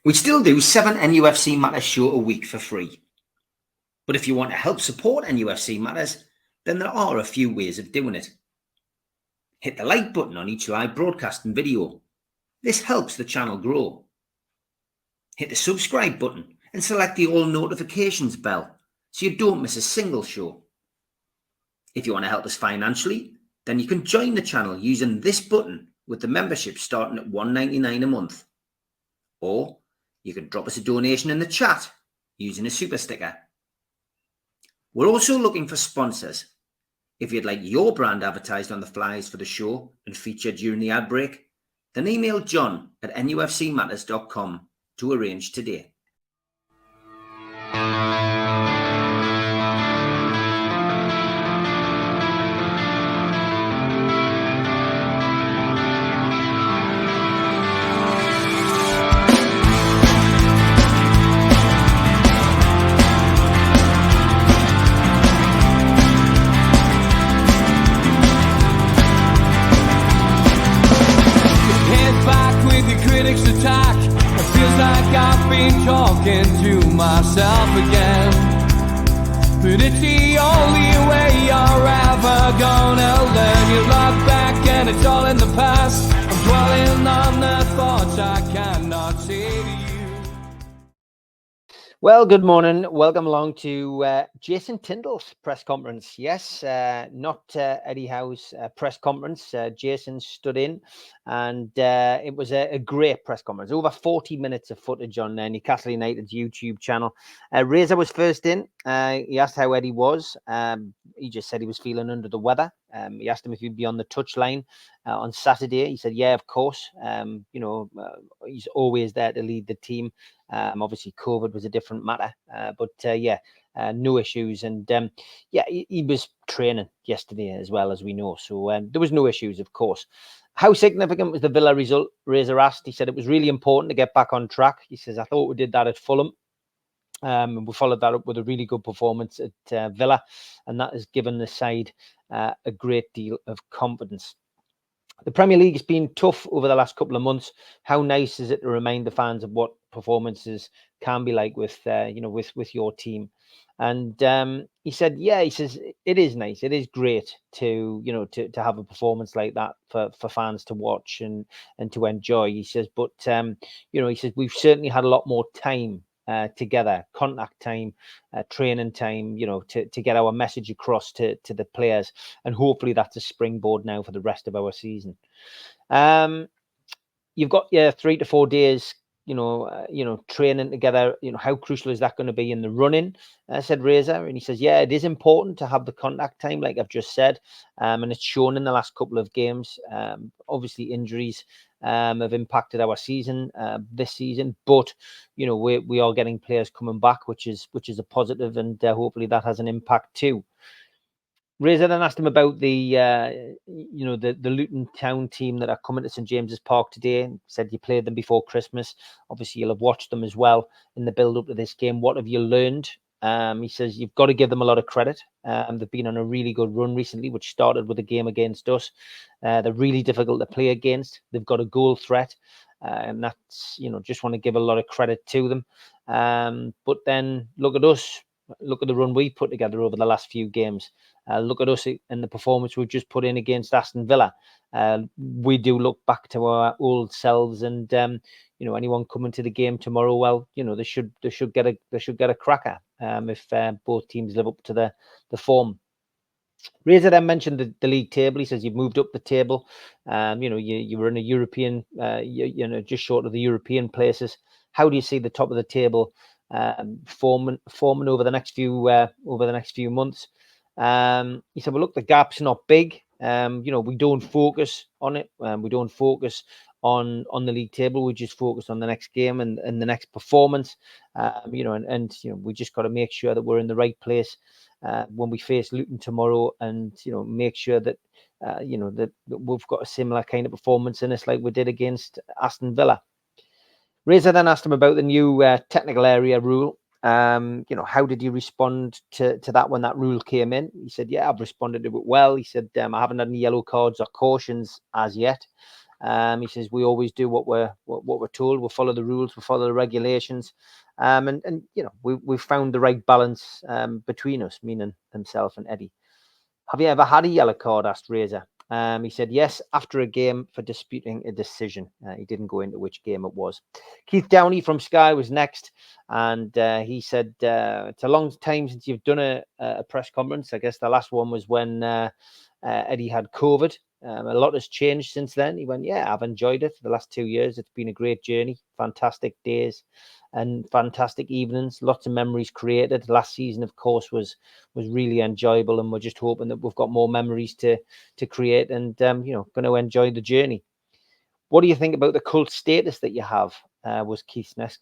We still do 7 NUFC Matters show a week for free. But if you want to help support NUFC Matters, then there are a few ways of doing it. Hit the like button on each live broadcast and video. This helps the channel grow. Hit the subscribe button and select the all notifications bell so you don't miss a single show. If you want to help us financially, then you can join the channel using this button with the membership starting at $1.99 a month. Or you can drop us a donation in the chat using a super sticker. We're also looking for sponsors. If you'd like your brand advertised on the flyers for the show and featured during the ad break, then email John at nufcmatters.com to arrange today. Attack. It feels like I've been talking to myself again, but it's the only way you're ever gonna learn. You look back and it's all in the past. I'm dwelling on the thoughts I cannot say to you. Well, good morning. Welcome along to Jason Tindall's press conference. Yes, not Eddie Howe's press conference. Jason stood in, and it was a great press conference. Over 40 minutes of footage on Newcastle United's YouTube channel. Reza was first in. He asked how Eddie was. He just said he was feeling under the weather. He asked him if he'd be on the touchline on Saturday. He said, yeah, of course. He's always there to lead the team. Obviously, COVID was a different matter, but no issues. And he was training yesterday as well, as we know. So there was no issues, of course. How significant was the Villa result? Reza asked. He said it was really important to get back on track. He says, I thought we did that at Fulham. We followed that up with a really good performance at Villa, and that has given the side a great deal of confidence. The Premier League has been tough over the last couple of months. How nice is it to remind the fans of what performances can be like with your team? And he said, he says it is nice. It is great to have a performance like that for fans to watch and to enjoy. He says, but he says we've certainly had a lot more time together, contact time, training time, to get our message across to the players, and hopefully that's a springboard now for the rest of our season. You've got 3 to 4 days, training together. How crucial is that going to be in the running? Said Reza, and he says, it is important to have the contact time, like I've just said, and it's shown in the last couple of games. Obviously, injuries have impacted our season this season, but we are getting players coming back, which is a positive, and hopefully that has an impact too. Reza then asked him about the Luton Town team that are coming to St James's Park today, and said you played them before Christmas. Obviously, you'll have watched them as well in the build up to this game. What have you learned? He says you've got to give them a lot of credit. They've been on a really good run recently, which started with a game against us. They're really difficult to play against. They've got a goal threat, and that's just want to give a lot of credit to them. But then look at us. Look at the run we put together over the last few games. Look at us and the performance we've just put in against Aston Villa. We do look back to our old selves, and anyone coming to the game tomorrow, well, they should get a cracker if both teams live up to the form. Reza then mentioned the league table. He says you've moved up the table. You were in a European, just short of the European places. How do you see the top of the table forming over the next few months? He said, well, look, the gap's not big. We don't focus on it. We don't focus on the league table. We just focus on the next game and the next performance. We just got to make sure that we're in the right place when we face Luton tomorrow, and make sure that that we've got a similar kind of performance in us like we did against Aston Villa. Reza then asked him about the new technical area rule. How did you respond to that when that rule came in? He said, I've responded to it well. He said, I haven't had any yellow cards or cautions as yet. He says we always do what we're told. We'll follow the rules. We'll follow the regulations. And we've found the right balance between us, meaning himself and Eddie. Have you ever had a yellow card? Asked Razor. He said yes, after a game for disputing a decision. He didn't go into which game it was. Keith Downey from Sky was next, and he said it's a long time since you've done a press conference. I guess the last one was when Eddie had COVID. A lot has changed since then. He went, yeah, I've enjoyed it for the last 2 years. It's been a great journey, fantastic days and fantastic evenings, lots of memories created. Last season, of course, was really enjoyable, and we're just hoping that we've got more memories to create, and going to enjoy the journey. What do you think about the cult status that you have? Was Keith's next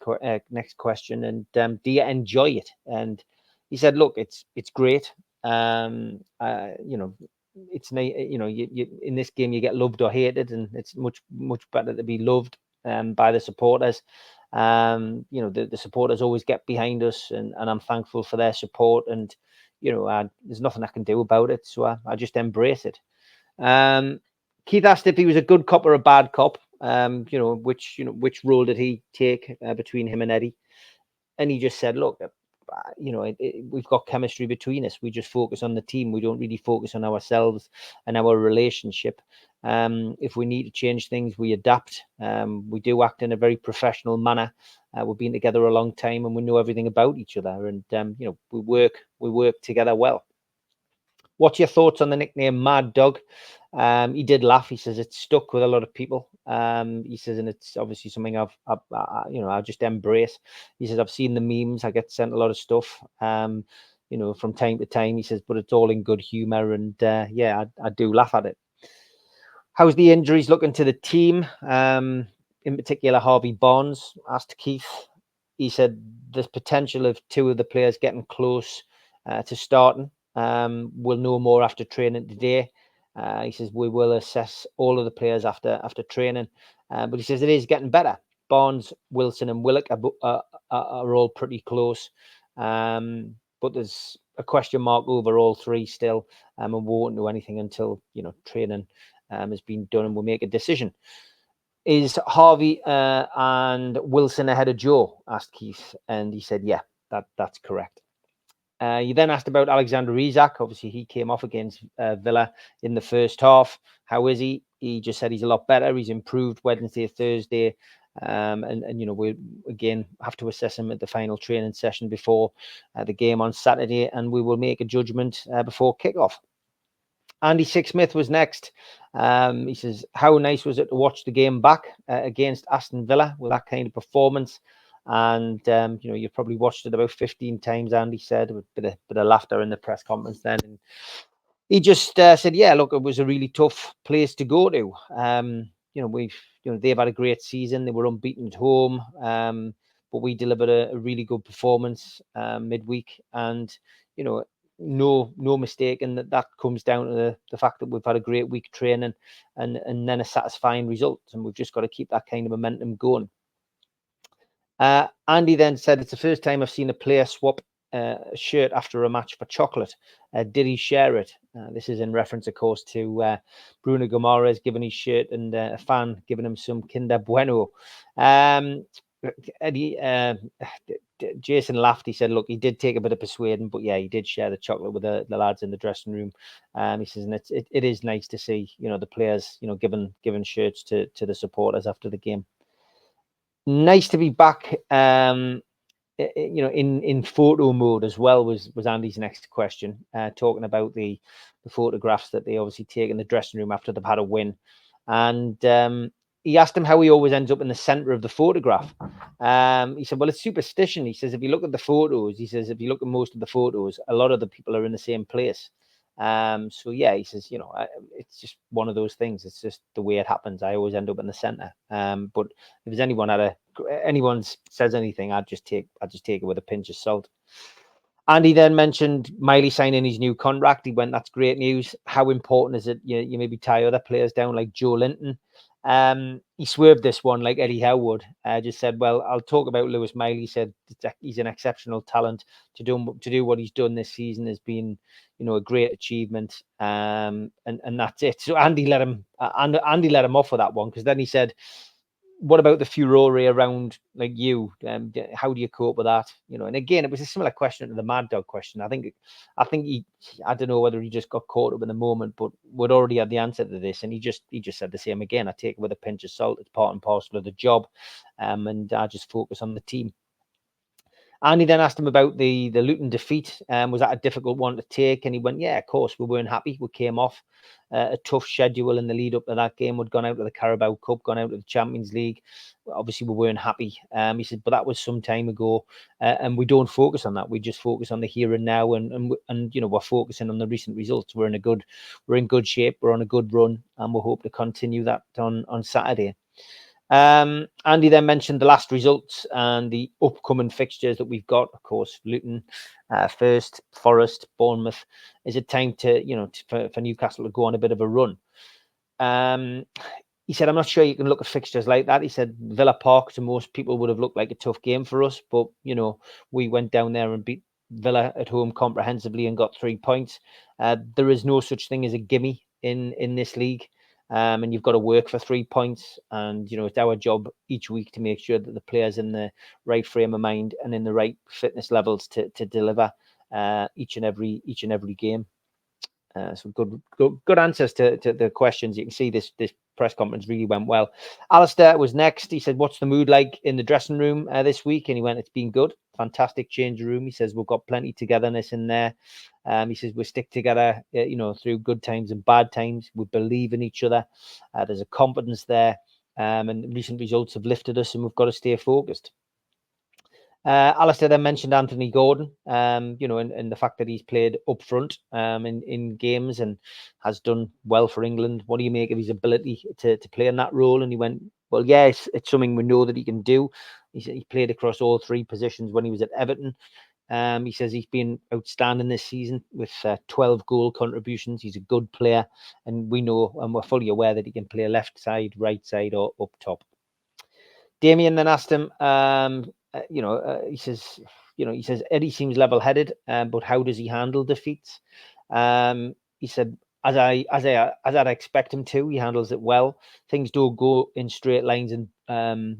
question, and do you enjoy it? And he said, look, it's great. It's you in this game you get loved or hated, and it's much better to be loved by the supporters. The supporters always get behind us, and I'm thankful for their support, and there's nothing I can do about it, so I just embrace it. Keith asked if he was a good cop or a bad cop. Which role did he take between him and Eddie? And he just said, look, we've got chemistry between us. We just focus on the team. We don't really focus on ourselves and our relationship. If we need to change things, we adapt. We do act in a very professional manner. We've been together a long time, and we know everything about each other. And we work together well. What's your thoughts on the nickname Mad Dog? He did laugh. He says it's stuck with a lot of people. He says, and it's obviously something I just embrace. He says, I've seen the memes. I get sent a lot of stuff, from time to time. He says, but it's all in good humor, and I do laugh at it. How's the injuries looking to the team? In particular, Harvey Barnes, asked Keith. He said there's potential of 2 of the players getting close to starting. We'll know more after training today. He says we will assess all of the players after training, but he says it is getting better. Barnes, Wilson, and Willock are all pretty close, but there's a question mark over all 3 still, and we won't know anything until training has been done, and we'll make a decision. Is Harvey and Wilson ahead of Joe? Asked Keith, and he said, yeah, that's correct. You then asked about Alexander Isak. Obviously, he came off against Villa in the first half. How is he? He just said he's a lot better. He's improved Wednesday, Thursday. We again have to assess him at the final training session before the game on Saturday, and we will make a judgment before kickoff. Andy Sixsmith was next. He says, how nice was it to watch the game back against Aston Villa with that kind of performance? And you've probably watched it about 15 times, Andy said, with a bit of laughter in the press conference then. And he just said, yeah, look, it was a really tough place to go to. They've had a great season. They were unbeaten at home, but we delivered a really good performance midweek, and no mistake, and that comes down to the fact that we've had a great week training and then a satisfying result, and we've just got to keep that kind of momentum going. Andy then said, it's the first time I've seen a player swap a shirt after a match for chocolate. Did he share it? This is in reference, of course, to Bruno Guimaraes giving his shirt and a fan giving him some Kinder Bueno. Eddie, Jason laughed. He said, look, he did take a bit of persuading, but yeah, he did share the chocolate with the lads in the dressing room. He says, and it is nice to see, the players, giving shirts to the supporters after the game. Nice to be back, in photo mode as well was Andy's next question, talking about the photographs that they obviously take in the dressing room after they've had a win. And he asked him how he always ends up in the center of the photograph. He said, well, it's superstition. He says, if you look at the photos, he says, if you look at most of the photos, a lot of the people are in the same place. So yeah, he says, it's just one of those things. It's just the way it happens. I always end up in the center. But if there's anyone says anything, I'd just take it with a pinch of salt. Andy then mentioned Miley signing his new contract. He went, that's great news. How important is it? You maybe tie other players down like Joe Linton. He swerved this one like Eddie Howe would. Just said, well, I'll talk about Lewis Miley. He said he's an exceptional talent. To do what he's done this season has been, a great achievement. And that's it. So Andy let him off with that one, because then he said, what about the furore around like you? How do you cope with that? And again, it was a similar question to the Mad Dog question. I think I don't know whether he just got caught up in the moment, but we'd already had the answer to this, and he just said the same again. I take it with a pinch of salt. It's part and parcel of the job, and I just focus on the team. Andy then asked him about the Luton defeat. Was that a difficult one to take? And he went, yeah, of course. We weren't happy. We came off a tough schedule in the lead up to that game. We'd gone out of the Carabao Cup, gone out of the Champions League. Obviously, we weren't happy. He said, but that was some time ago. And we don't focus on that. We just focus on the here and now. And we're focusing on the recent results. We're in good shape. We're on a good run. And we'll hope to continue that on Saturday. Andy then mentioned the last results and the upcoming fixtures that we've got. Of course, Luton first, Forest, Bournemouth. Is it time to, for Newcastle to go on a bit of a run? He said, I'm not sure you can look at fixtures like that. He said Villa Park to most people would have looked like a tough game for us, but we went down there and beat Villa at home comprehensively and got 3 points. There is no such thing as a gimme in this league. And you've got to work for 3 points, and it's our job each week to make sure that the players in the right frame of mind and in the right fitness levels to deliver each and every game. So good answers to the questions. You can see this press conference really went well. Alistair was next. He said, what's the mood like in the dressing room this week? And he went, it's been good. Fantastic change room. He says, we've got plenty togetherness in there. He says, we stick together, through good times and bad times. We believe in each other. There's a confidence there. And recent results have lifted us, and we've got to stay focused. Alistair then mentioned Anthony Gordon, and the fact that he's played up front in games and has done well for England. What do you make of his ability to play in that role? And he went, well, yeah, it's something we know that he can do. He played across all three positions when he was at Everton. He says he's been outstanding this season with 12 goal contributions. He's a good player, and we know and we're fully aware that he can play left side, right side, or up top. Damien then asked him, he says Eddie seems level-headed, but how does he handle defeats? He said, as I'd expect him to, he handles it well. Things don't go in straight lines, and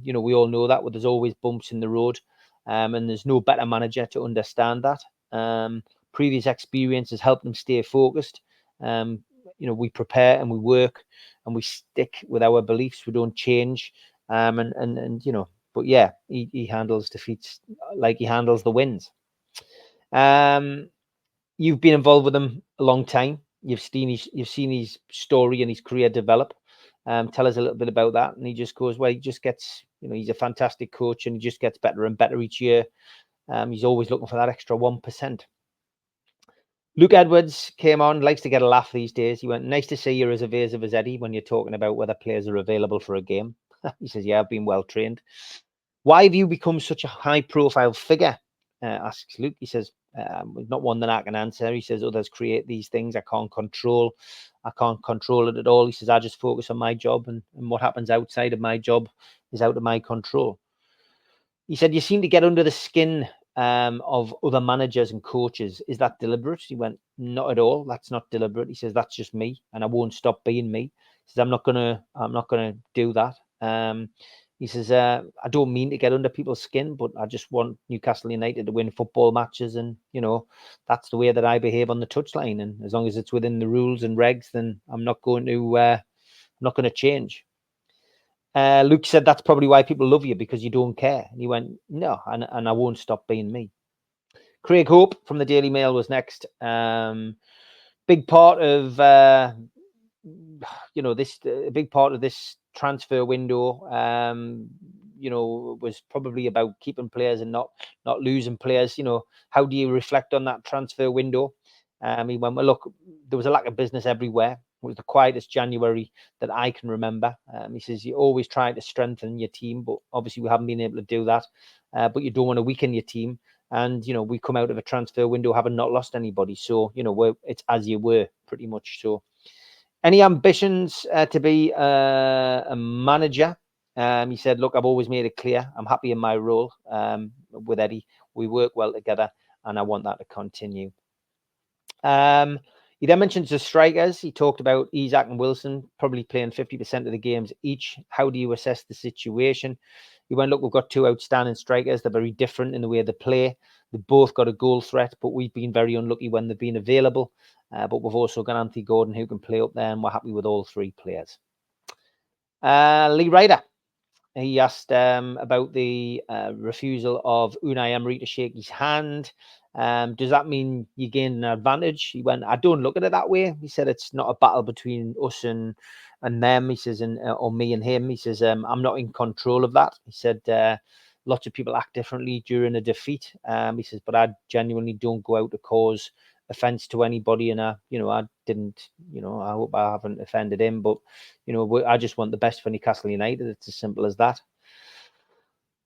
we all know that. But there's always bumps in the road, and there's no better manager to understand that. Previous experience has helped him stay focused. We prepare and we work and we stick with our beliefs. We don't change. But yeah, he handles defeats like he handles the wins. You've been involved with him a long time. You've seen his story and his career develop. Tell us a little bit about that. And he just goes, well, he just gets, he's a fantastic coach, and he just gets better and better each year. He's always looking for that extra 1%. Luke Edwards came on, likes to get a laugh these days. He went, nice to see you're as evasive as Eddie when you're talking about whether players are available for a game. He says, yeah, I've been well trained. Why have you become such a high-profile figure? Asks Luke. He says, not one that I can answer. He says, others create these things. I can't control it at all. He says, I just focus on my job, and what happens outside of my job is out of my control. He said, you seem to get under the skin of other managers and coaches. Is that deliberate? He went, not at all. That's not deliberate. He says, that's just me, and I won't stop being me. He says, I'm not gonna do that. He says, I don't mean to get under people's skin, but I just want Newcastle United to win football matches, and that's the way that I behave on the touchline. And as long as it's within the rules and regs, then I'm not going to change. Luke said, that's probably why people love you, because you don't care. And he went, no, and I won't stop being me. Craig Hope from the Daily Mail was next. Big part of this transfer window, was probably about keeping players and not losing players. How do you reflect on that transfer window? He went, well, look, there was a lack of business everywhere. It was the quietest January that I can remember. He says, you always try to strengthen your team, but obviously we haven't been able to do that. But you don't want to weaken your team. And, we come out of a transfer window having not lost anybody. So, it's as you were, pretty much. So Any ambitions to be a manager? He said, look, I've always made it clear I'm happy in my role with Eddie. We work well together, and I want that to continue. He then mentions the strikers. He talked about Isak and Wilson probably playing 50% of the games each. How do you assess the situation? He went, look, we've got two outstanding strikers. They're very different in the way they play. They've both got a goal threat, but we've been very unlucky when they've been available. But we've also got Anthony Gordon who can play up there, and we're happy with all three players. Lee Ryder. He asked about the refusal of Unai Emery to shake his hand. Does that mean you gained an advantage? He went, I don't look at it that way. He said it's not a battle between us and them. He says, or me and him. He says, I'm not in control of that. He said, lots of people act differently during a defeat. He says, but I genuinely don't go out to cause offense to anybody, and I didn't, I hope I haven't offended him, but I just want the best for Newcastle United. It's as simple as that.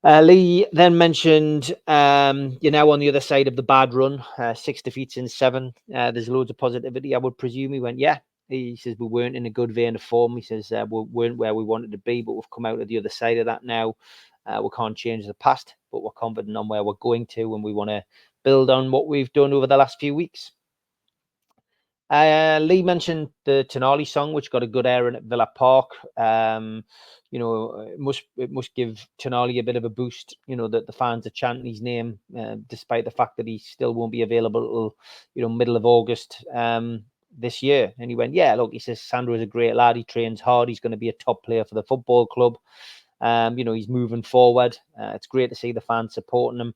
Lee then mentioned you're now on the other side of the bad run, 6 defeats in 7. There's loads of positivity, I would presume. He went, yeah. He says we weren't in a good vein of form. He says we weren't where we wanted to be, but we've come out of the other side of that now. We can't change the past, but we're confident on where we're going to, and we want to build on what we've done over the last few weeks. Lee mentioned the Tindall song, which got a good airing at Villa Park. It must give Tindall a bit of a boost. That the fans are chanting his name, despite the fact that he still won't be available till middle of August this year. And he went, yeah, look, he says Sandro is a great lad. He trains hard. He's going to be a top player for the football club. He's moving forward. It's great to see the fans supporting him.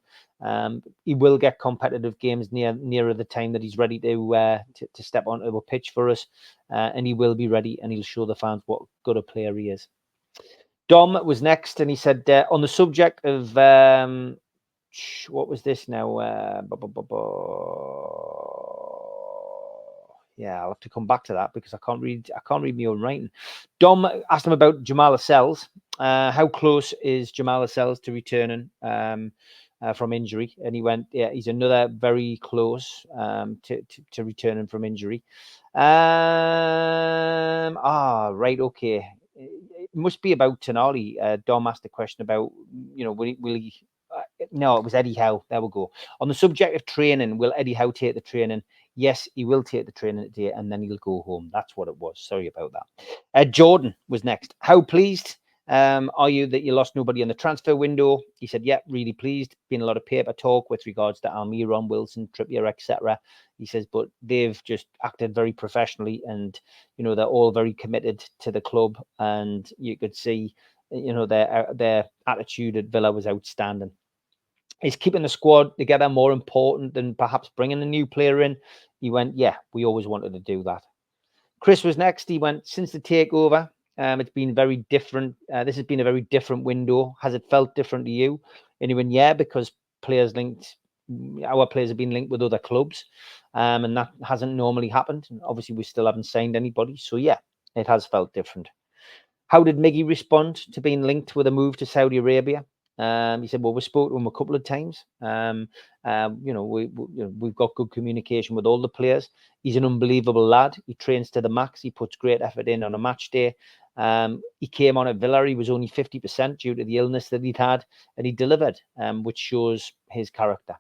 He will get competitive games nearer the time that he's ready to step onto a pitch for us, and he will be ready, and he'll show the fans what good a player he is. Dom was next, and he said on the subject of what was this now? Yeah, I'll have to come back to that because I can't read my own writing. Dom asked him about Jamal Lascelles. How close is Jamal Lascelles to returning from injury? And he went, yeah, he's another very close to returning from injury. Right, okay. It must be about Tonali. Dom asked a question about, will he? No, it was Eddie Howe. There we go. On the subject of training, will Eddie Howe take the training? Yes, he will take the training today, and then he'll go home. That's what it was. Sorry about that. Jordan was next. How pleased are you that you lost nobody in the transfer window? He said, yeah, really pleased. Been a lot of paper talk with regards to Almiron, Wilson, Trippier, etc. He says, but they've just acted very professionally, and they're all very committed to the club, and you could see their attitude at Villa was outstanding. Is keeping the squad together more important than perhaps bringing a new player in? He went, yeah, we always wanted to do that. Chris was next. He went, since the takeover, it's been very different. This has been a very different window. Has it felt different to you? And he went, yeah, because our players have been linked with other clubs, and that hasn't normally happened. And obviously, we still haven't signed anybody. So, yeah, it has felt different. How did Miggy respond to being linked with a move to Saudi Arabia? He said, well, we spoke to him a couple of times. We've got good communication with all the players. He's an unbelievable lad. He trains to the max. He puts great effort in on a match day. He came on at Villa. He was only 50% due to the illness that he'd had, and he delivered, which shows his character.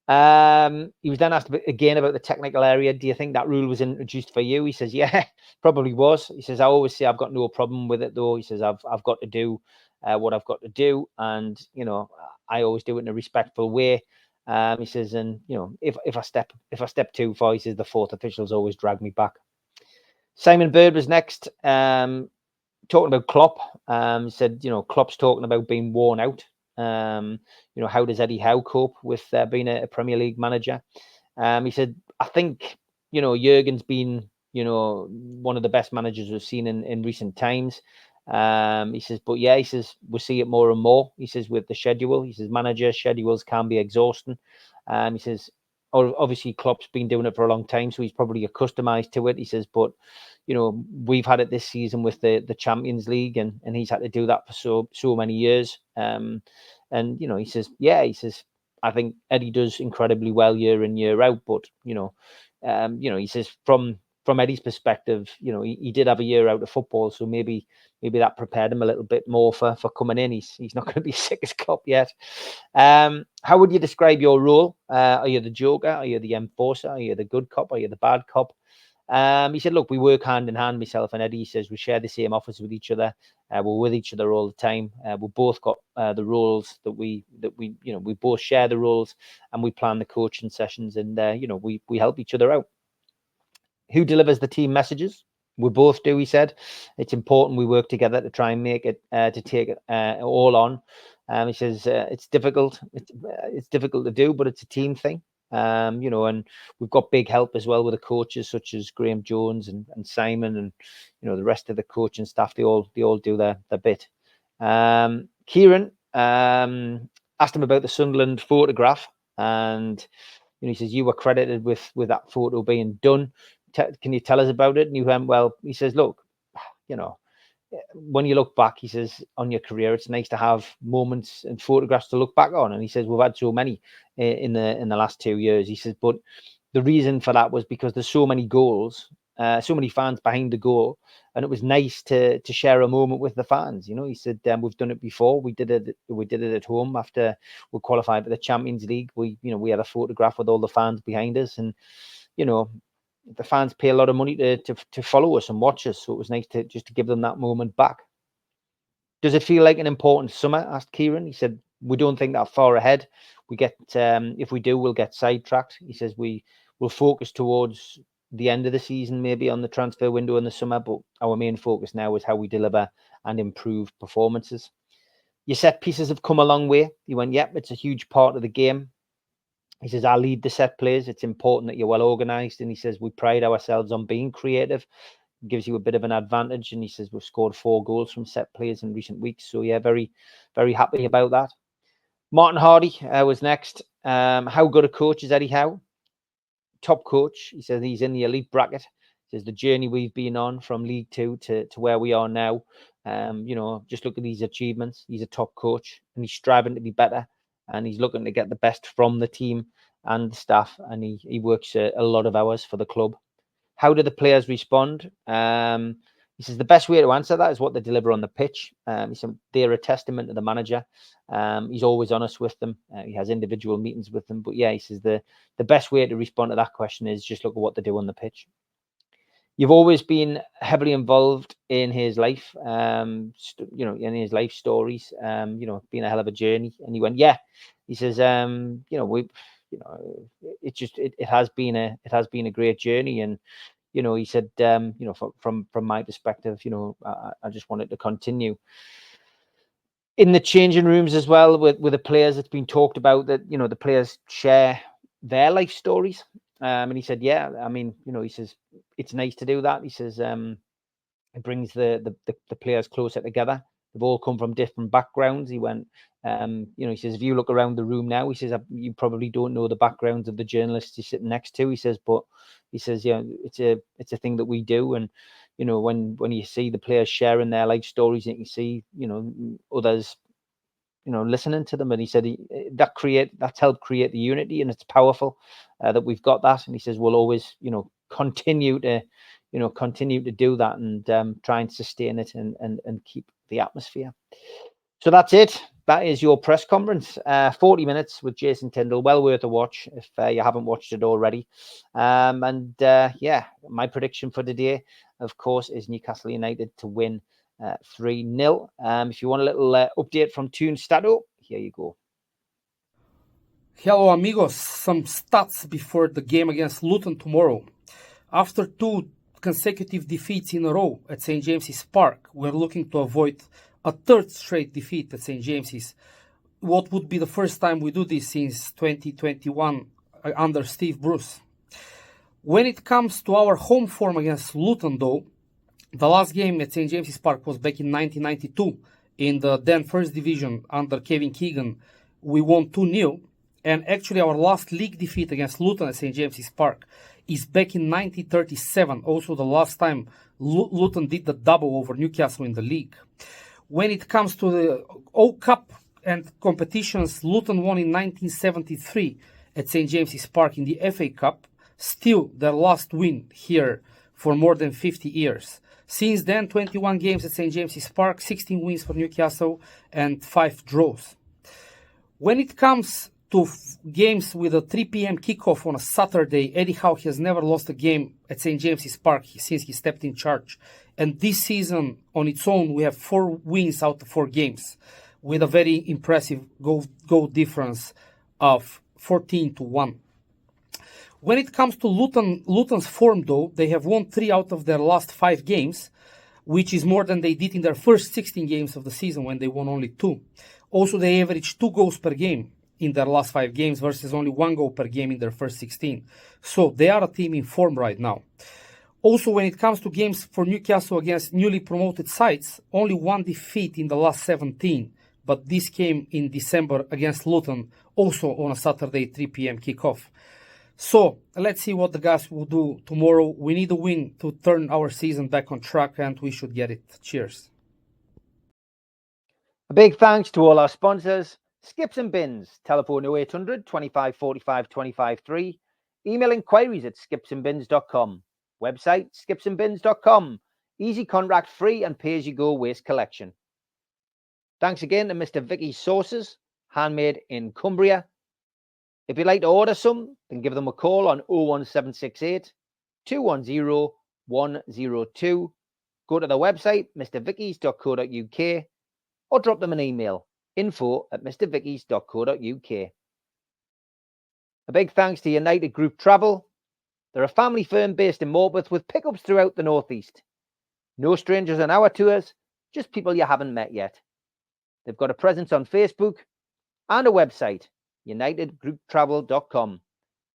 He was then asked again about the technical area. Do you think that rule was introduced for you? He says, yeah, probably was. He says, I always say I've got no problem with it, though. He says, I've got to do what I've got to do, and I always do it in a respectful way. He says, and if I step too far, he says the fourth officials always drag me back. Simon Bird was next, talking about Klopp. He said, Klopp's talking about being worn out. How does Eddie Howe cope with being a Premier League manager? He said, I think Jurgen's been one of the best managers we've seen in recent times. He says, but yeah, he says we'll see it more and more. He says with the schedule, he says manager schedules can be exhausting. He says obviously Klopp's been doing it for a long time, so he's probably accustomed to it. He says, but we've had it this season with the Champions League, and he's had to do that for so many years. And he says, yeah, he says I think Eddie does incredibly well year in year out, but he says from from Eddie's perspective, he did have a year out of football, so maybe that prepared him a little bit more for coming in. He's not going to be sick as cup yet. How would you describe your role? Are you the joker? Are you the enforcer? Are you the good cop? Are you the bad cop? He said, look, we work hand in hand, myself and Eddie. He says we share the same office with each other. We're with each other all the time. We've both got the roles that we both share the roles, and we plan the coaching sessions, and we help each other out. Who delivers the team messages? We both do, he said. It's important we work together to try and make it, to take it all on. He says it's difficult. It's difficult to do, but it's a team thing. And we've got big help as well with the coaches such as Graham Jones and Simon, and the rest of the coaching staff. They all do their bit. Kieran asked him about the Sunderland photograph, and he says you were credited with that photo being done. Can you tell us about it? And you went, well, he says, look, when you look back, he says, on your career, it's nice to have moments and photographs to look back on. And he says, we've had so many in the last 2 years. He says, but the reason for that was because there's so many goals, so many fans behind the goal. And it was nice to share a moment with the fans. He said, we've done it before. We did it at home after we qualified for the Champions League. We had a photograph with all the fans behind us, and, the fans pay a lot of money to follow us and watch us. So it was nice to give them that moment back. Does it feel like an important summer? Asked Kieran. He said, we don't think that far ahead. We get, if we do, we'll get sidetracked. He says, we will focus towards the end of the season, maybe on the transfer window in the summer, but our main focus now is how we deliver and improve performances. Your set pieces have come a long way. He went, yep, it's a huge part of the game. He says, I lead the set plays. It's important that you're well organised. And he says, we pride ourselves on being creative. It gives you a bit of an advantage. And he says, we've scored 4 goals from set plays in recent weeks. So, yeah, very, very happy about that. Martin Hardy was next. How good a coach is Eddie Howe? Top coach. He says he's in the elite bracket. He says the journey we've been on from League 2 to where we are now. Just look at these achievements. He's a top coach, and he's striving to be better. And he's looking to get the best from the team and the staff, and he works a lot of hours for the club. How do the players respond? He says the best way to answer that is what they deliver on the pitch. He said they're a testament to the manager. He's always honest with them. He has individual meetings with them. But yeah, he says the best way to respond to that question is just look at what they do on the pitch. You've always been heavily involved in his life, in his life stories. Been a hell of a journey. And he went, yeah. He says, it has been a great journey. And he said, from my perspective, I just wanted to continue. In the changing rooms as well with the players, it's been talked about that the players share their life stories. And he said, yeah, he says it's nice to do that. He says it brings the players closer together. They've all come from different backgrounds. He went, he says, if you look around the room now, he says, you probably don't know the backgrounds of the journalists you're sitting next to. He says, but he says, it's a thing that we do. And, when you see the players sharing their life stories, you can see, others, listening to them. And he said that's helped create the unity, and it's powerful that we've got that. And he says, we'll always, continue to do that and try and sustain it and keep the atmosphere. So that's it. That is your press conference. 40 minutes with Jason Tindall. Well worth a watch if you haven't watched it already. My prediction for today, of course, is Newcastle United to win 3-0. If you want a little update from Tyne Stato, here you go. Hello, amigos. Some stats before the game against Luton tomorrow. After 2 consecutive defeats in a row at St. James's Park, we're looking to avoid a 3rd straight defeat at St. James's. What would be the first time we do this since 2021 under Steve Bruce. When it comes to our home form against Luton, though, the last game at St. James's Park was back in 1992 in the then First Division under Kevin Keegan. We won 2-0, and actually our last league defeat against Luton at St. James's Park is back in 1937, also the last time Luton did the double over Newcastle in the league. When it comes to the O Cup and competitions, Luton won in 1973 at St. James's Park in the FA Cup, still their last win here for more than 50 years. Since then, 21 games at St. James's Park, 16 wins for Newcastle, and 5 draws. When it comes to games with a 3 p.m. kickoff on a Saturday, Eddie Howe has never lost a game at St. James's Park since he stepped in charge. And this season, on its own, we have 4 wins out of 4 games, with a very impressive goal difference of 14-1. When it comes to Luton's form, though, they have won 3 out of their last 5 games, which is more than they did in their first 16 games of the season when they won only 2. Also, they averaged 2 goals per game in their last 5 games versus only 1 goal per game in their first 16. So they are a team in form right now. Also, when it comes to games for Newcastle against newly promoted sides, only 1 defeat in the last 17. But this came in December against Luton, also on a Saturday 3 p.m. kickoff. So let's see what the guys will do tomorrow. We need a win to turn our season back on track, and we should get it. Cheers. A big thanks to all our sponsors: Skips and Bins, telephone 0800 25 45 25 3, email inquiries at skipsandbins.com, website skipsandbins.com, easy contract free and pay as you go waste collection. Thanks again to Mr. Vicky's Sauces, handmade in Cumbria. If you'd like to order some, then give them a call on 01768 210 102. Go to the website mrvickies.co.uk or drop them an email, info@mrvickies.co.uk. A big thanks to United Group Travel. They're a family firm based in Morpeth with pickups throughout the northeast. No strangers on our tours, just people you haven't met yet. They've got a presence on Facebook and a website, unitedgrouptravel.com.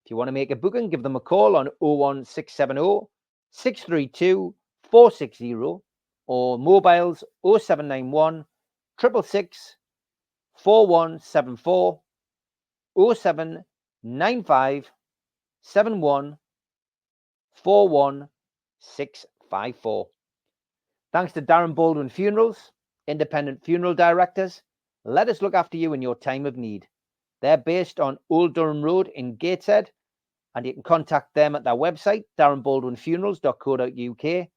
If you want to make a booking, give them a call on 01670 632 460 or mobiles 0791 666 4174 0795 71 41654. Thanks to Darren Baldwin Funerals, independent funeral directors. Let us look after you in your time of need. They're based on Old Durham Road in Gateshead, and you can contact them at their website, darrenbaldwinfunerals.co.uk,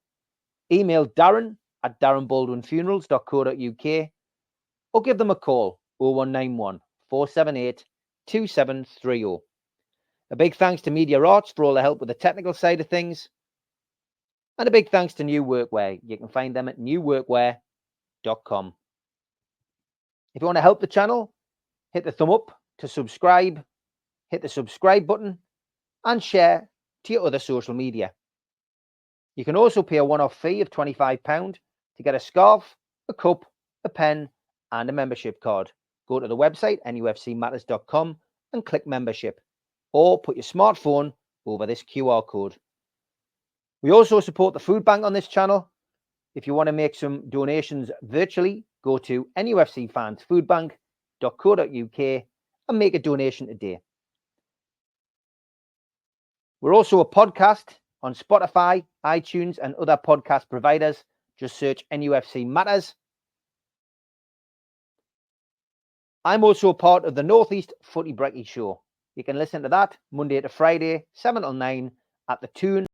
email darren@darrenbaldwinfunerals.co.uk, or give them a call, 0191 478 2730. A big thanks to Media Arts for all the help with the technical side of things, and a big thanks to New Workwear. You can find them at newworkwear.com. If you want to help the channel, hit the thumb up to subscribe, hit the subscribe button, and share to your other social media. You can also pay a one-off fee of £25 to get a scarf, a cup, a pen, and a membership card. Go to the website, nufcmatters.com, and click membership, or put your smartphone over this QR code. We also support the food bank on this channel. If you want to make some donations virtually, go to nufcfansfoodbank.co.uk and make a donation today. We're also a podcast on Spotify, iTunes, and other podcast providers. Just search NUFC Matters. I'm also a part of the Northeast Footy Brekkie Show. You can listen to that Monday to Friday, 7 till 9 at the Tyne